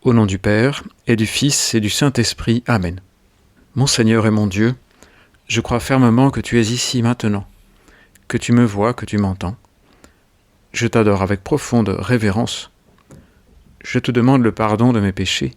Au nom du Père, et du Fils, et du Saint-Esprit. Amen. Mon Seigneur et mon Dieu, je crois fermement que tu es ici maintenant, que tu me vois, que tu m'entends. Je t'adore avec profonde révérence. Je te demande le pardon de mes péchés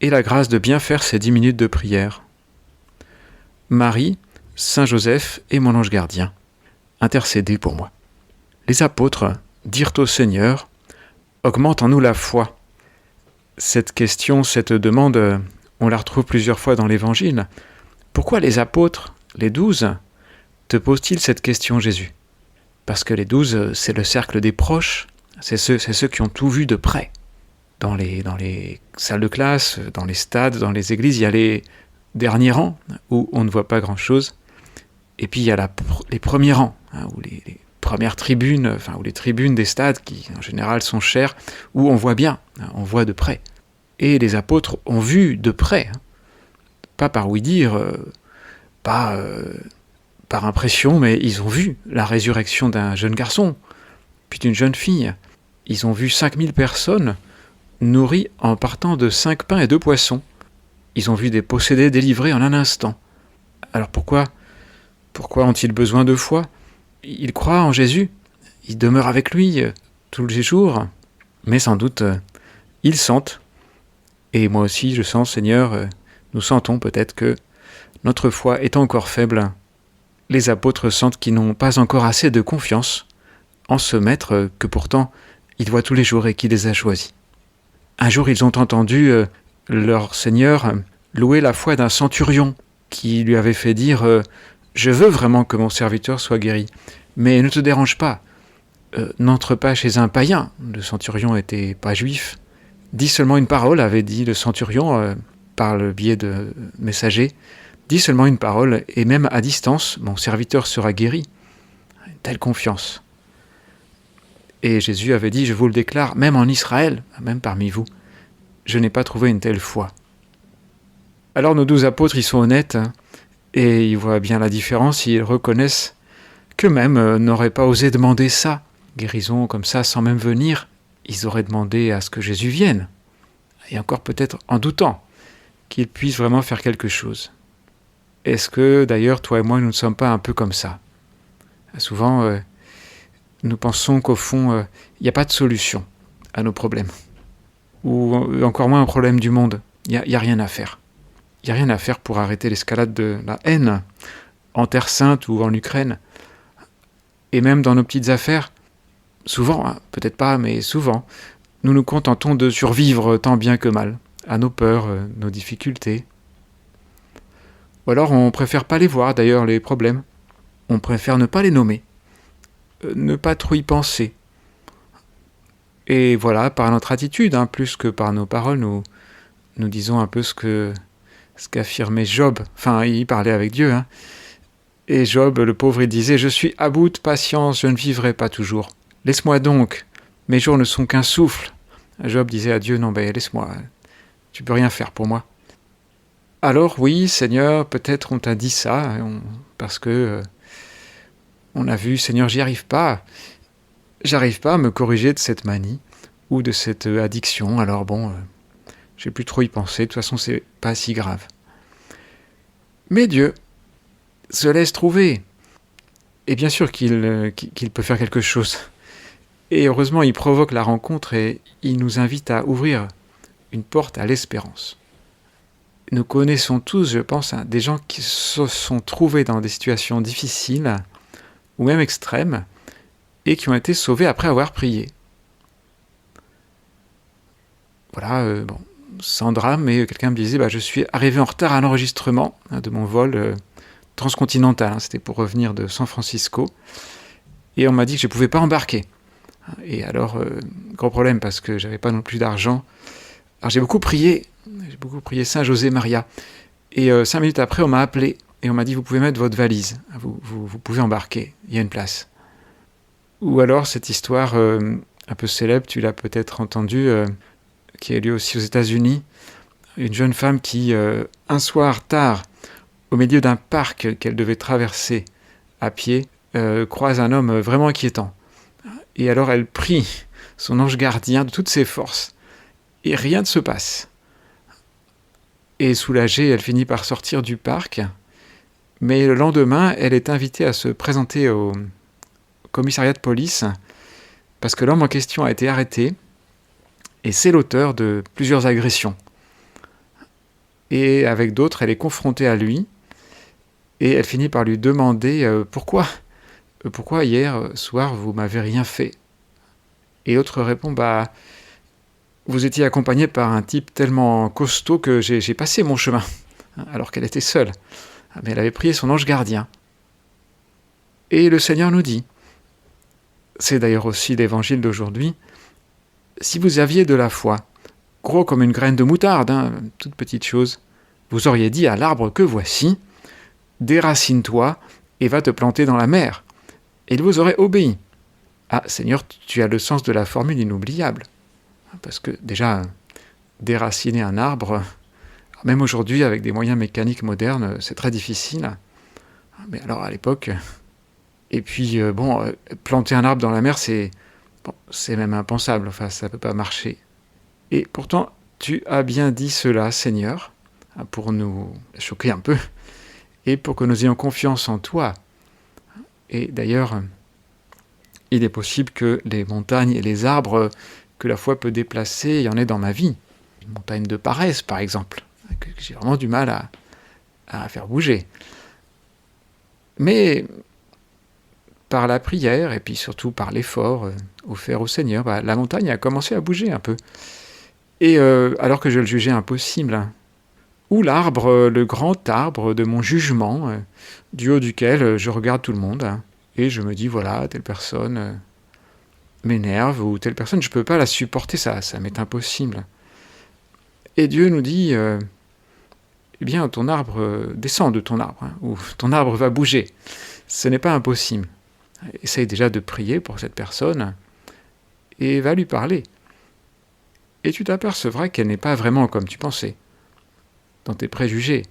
et la grâce de bien faire ces 10 minutes de prière. Marie, Saint Joseph et mon ange gardien, intercédez pour moi. Les apôtres dirent au Seigneur, « Augmente en nous la foi ». Cette question, cette demande, on la retrouve plusieurs fois dans l'Évangile. Pourquoi les apôtres, les 12, te posent-ils cette question, Jésus ? Parce que les 12, c'est le cercle des proches, c'est ceux qui ont tout vu de près. Dans les salles de classe, dans les stades, dans les églises, il y a les derniers rangs, où on ne voit pas grand-chose. Et puis il y a les premiers rangs, où les premières tribunes, ou les tribunes des stades, qui en général sont chères, où on voit bien, on voit de près. Et les apôtres ont vu de près, pas par ouï-dire, pas par impression, mais ils ont vu la résurrection d'un jeune garçon, puis d'une jeune fille. Ils ont vu 5000 personnes nourries en partant de 5 pains et 2 poissons. Ils ont vu des possédés délivrés en un instant. Alors pourquoi ont-ils besoin de foi ? Ils croient en Jésus, ils demeurent avec lui tous les jours, mais sans doute ils sentent, et moi aussi je sens, Seigneur, nous sentons peut-être que notre foi est encore faible. Les apôtres sentent qu'ils n'ont pas encore assez de confiance en ce maître que pourtant ils voient tous les jours et qui les a choisis. Un jour ils ont entendu leur Seigneur louer la foi d'un centurion qui lui avait fait dire je veux vraiment que mon serviteur soit guéri, mais ne te dérange pas, n'entre pas chez un païen. Le centurion n'était pas juif. Dis seulement une parole, avait dit le centurion par le biais de messagers. Dis seulement une parole, et même à distance, mon serviteur sera guéri. Une telle confiance. Et Jésus avait dit, je vous le déclare, même en Israël, même parmi vous, je n'ai pas trouvé une telle foi. Alors nos 12 apôtres, ils sont honnêtes, et ils voient bien la différence, ils reconnaissent qu'eux-mêmes n'auraient pas osé demander ça, guérison comme ça, sans même venir. Ils auraient demandé à ce que Jésus vienne, et encore peut-être en doutant qu'il puisse vraiment faire quelque chose. Est-ce que, d'ailleurs, toi et moi, nous ne sommes pas un peu comme ça ? Souvent, nous pensons qu'au fond, il n'y a pas de solution à nos problèmes, ou encore moins un problème du monde. Il n'y a rien à faire. Il n'y a rien à faire pour arrêter l'escalade de la haine en Terre Sainte ou en Ukraine. Et même dans nos petites affaires, souvent, peut-être pas, mais souvent, nous nous contentons de survivre tant bien que mal, à nos peurs, nos difficultés. Ou alors on préfère pas les voir, d'ailleurs, les problèmes. On préfère ne pas les nommer, ne pas trop y penser. Et voilà, par notre attitude, plus que par nos paroles, nous disons un peu ce qu'affirmait Job. Enfin, il parlait avec Dieu. Et Job, le pauvre, il disait « Je suis à bout de patience, je ne vivrai pas toujours. Laisse-moi donc, mes jours ne sont qu'un souffle. » Job disait à Dieu « Non, laisse-moi, tu peux rien faire pour moi. » Alors oui, Seigneur, peut-être on t'a dit ça, parce que on a vu « Seigneur, j'arrive pas à me corriger de cette manie ou de cette addiction, alors j'ai plus trop y penser, de toute façon c'est pas si grave. » Mais Dieu se laisse trouver. Et bien sûr qu'il peut faire quelque chose. Et heureusement, il provoque la rencontre et il nous invite à ouvrir une porte à l'espérance. Nous connaissons tous, je pense, des gens qui se sont trouvés dans des situations difficiles ou même extrêmes et qui ont été sauvés après avoir prié. Voilà, sans drame, mais quelqu'un me disait je suis arrivé en retard à l'enregistrement de mon vol transcontinental, c'était pour revenir de San Francisco, et on m'a dit que je ne pouvais pas embarquer. Et alors, gros problème, parce que j'avais pas non plus d'argent. Alors j'ai beaucoup prié Saint José Maria, et 5 minutes après, on m'a appelé, et on m'a dit, vous pouvez mettre votre valise, vous pouvez embarquer, il y a une place. Ou alors, cette histoire un peu célèbre, tu l'as peut-être entendue, qui a eu lieu aussi aux États-Unis, une jeune femme qui, un soir tard, au milieu d'un parc qu'elle devait traverser à pied, croise un homme vraiment inquiétant. Et alors elle prie son ange gardien de toutes ses forces. et rien ne se passe. Et soulagée, elle finit par sortir du parc, mais le lendemain, elle est invitée à se présenter au commissariat de police, parce que l'homme en question a été arrêté, et c'est l'auteur de plusieurs agressions. Et avec d'autres, elle est confrontée à lui, et elle finit par lui demander pourquoi hier soir vous m'avez rien fait. Et l'autre répond vous étiez accompagné par un type tellement costaud que j'ai passé mon chemin, alors qu'elle était seule. Mais elle avait prié son ange gardien. Et le Seigneur nous dit, c'est d'ailleurs aussi l'évangile d'aujourd'hui, si vous aviez de la foi, gros comme une graine de moutarde, toute petite chose, vous auriez dit à l'arbre que voici, déracine-toi et va te planter dans la mer. Et il vous aurait obéi. Ah, Seigneur, tu as le sens de la formule inoubliable. Parce que déjà, déraciner un arbre, même aujourd'hui avec des moyens mécaniques modernes, c'est très difficile. Mais alors à l'époque... Et puis, planter un arbre dans la mer, c'est même impensable. Enfin, ça ne peut pas marcher. Et pourtant, tu as bien dit cela, Seigneur, pour nous choquer un peu, et pour que nous ayons confiance en toi. Et d'ailleurs, il est possible que les montagnes et les arbres que la foi peut déplacer, il y en ait dans ma vie. Une montagne de paresse, par exemple, que j'ai vraiment du mal à faire bouger. Mais... par la prière et puis surtout par l'effort offert au Seigneur, la montagne a commencé à bouger un peu. Et alors que je le jugeais impossible. Ou l'arbre, le grand arbre de mon jugement, du haut duquel je regarde tout le monde, et je me dis, voilà, telle personne m'énerve, ou telle personne, je ne peux pas la supporter, ça m'est impossible. Et Dieu nous dit, eh bien, ton arbre, descend de ton arbre, ou ton arbre va bouger. Ce n'est pas impossible. Essaye déjà de prier pour cette personne et va lui parler. Et tu t'apercevras qu'elle n'est pas vraiment comme tu pensais, dans tes préjugés,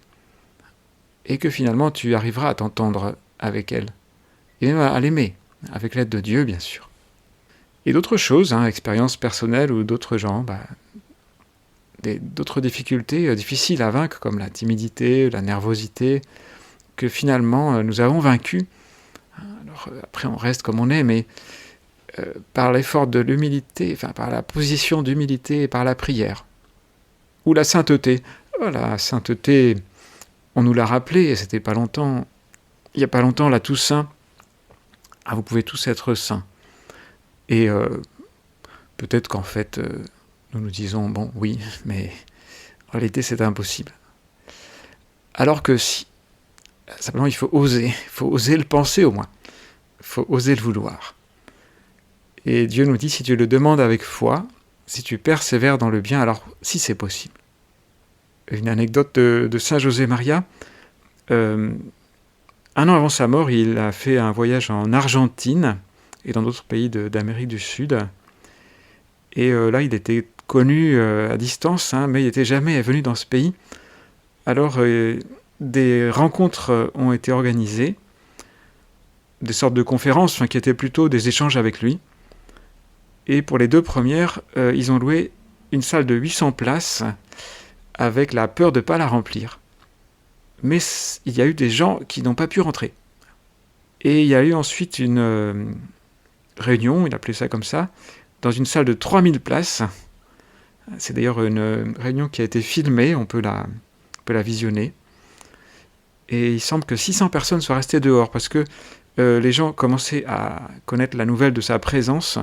et que finalement tu arriveras à t'entendre avec elle, et même à l'aimer, avec l'aide de Dieu bien sûr. Et d'autres choses, expériences personnelles ou d'autres gens, d'autres difficultés difficiles à vaincre, comme la timidité, la nervosité, que finalement nous avons vaincues. Alors, après on reste comme on est, mais par l'effort de l'humilité, par la position d'humilité et par la prière. Ou la sainteté. Oh, la sainteté, on nous l'a rappelé, c'était pas longtemps, il n'y a pas longtemps, la Toussaint. Vous pouvez tous être saints. Et peut-être qu'en fait, nous nous disons, bon, oui, mais en réalité c'est impossible. Alors que si, simplement il faut oser le penser au moins. Il faut oser le vouloir. Et Dieu nous dit, si tu le demandes avec foi, si tu persévères dans le bien, alors si c'est possible. Une anecdote de Saint José Maria. Un an avant sa mort, il a fait un voyage en Argentine et dans d'autres pays d'Amérique du Sud. Et là, il était connu à distance, mais il n'était jamais venu dans ce pays. Alors, des rencontres ont été organisées, des sortes de conférences, qui étaient plutôt des échanges avec lui. Et pour les 2 premières, ils ont loué une salle de 800 places avec la peur de ne pas la remplir. Mais il y a eu des gens qui n'ont pas pu rentrer. Et il y a eu ensuite une réunion, il appelait ça comme ça, dans une salle de 3000 places. C'est d'ailleurs une réunion qui a été filmée, on peut la visionner. Et il semble que 600 personnes soient restées dehors, parce que les gens commençaient à connaître la nouvelle de sa présence.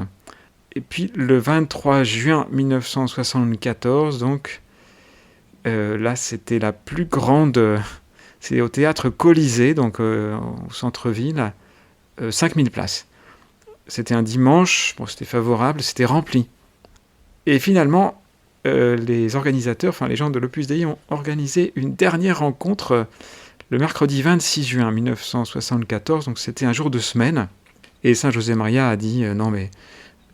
Et puis le 23 juin 1974, donc, là c'était la plus grande, c'est au théâtre Colisée, donc au centre-ville, 5000 places. C'était un dimanche, c'était favorable, c'était rempli. Et finalement, les organisateurs, les gens de l'Opus Dei ont organisé une dernière rencontre le mercredi 26 juin 1974, donc c'était un jour de semaine. Et Saint José Maria a dit non mais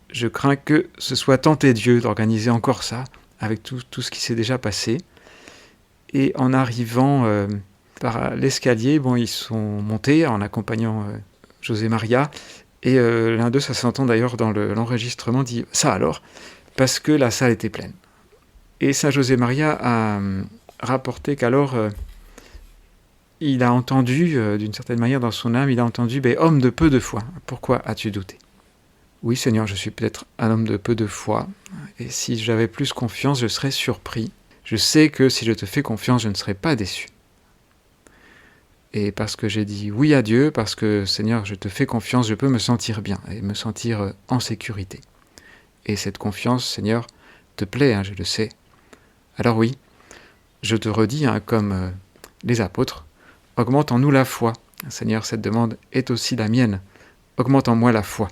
je crains que ce soit tenter Dieu d'organiser encore ça, avec tout ce qui s'est déjà passé. Et en arrivant par l'escalier, ils sont montés en accompagnant José Maria. Et l'un d'eux, ça s'entend d'ailleurs dans l'enregistrement, dit « ça alors ?» parce que la salle était pleine. Et Saint José Maria a rapporté qu'alors il a entendu, d'une certaine manière dans son âme, il a entendu « Homme de peu de foi, pourquoi as-tu douté ?» Oui Seigneur, je suis peut-être un homme de peu de foi, et si j'avais plus confiance, je serais surpris. Je sais que si je te fais confiance, je ne serai pas déçu. Et parce que j'ai dit oui à Dieu, parce que Seigneur, je te fais confiance, je peux me sentir bien et me sentir en sécurité. Et cette confiance, Seigneur, te plaît, je le sais. Alors oui, je te redis, comme les apôtres, augmente en nous la foi. Seigneur, cette demande est aussi la mienne. Augmente en moi la foi.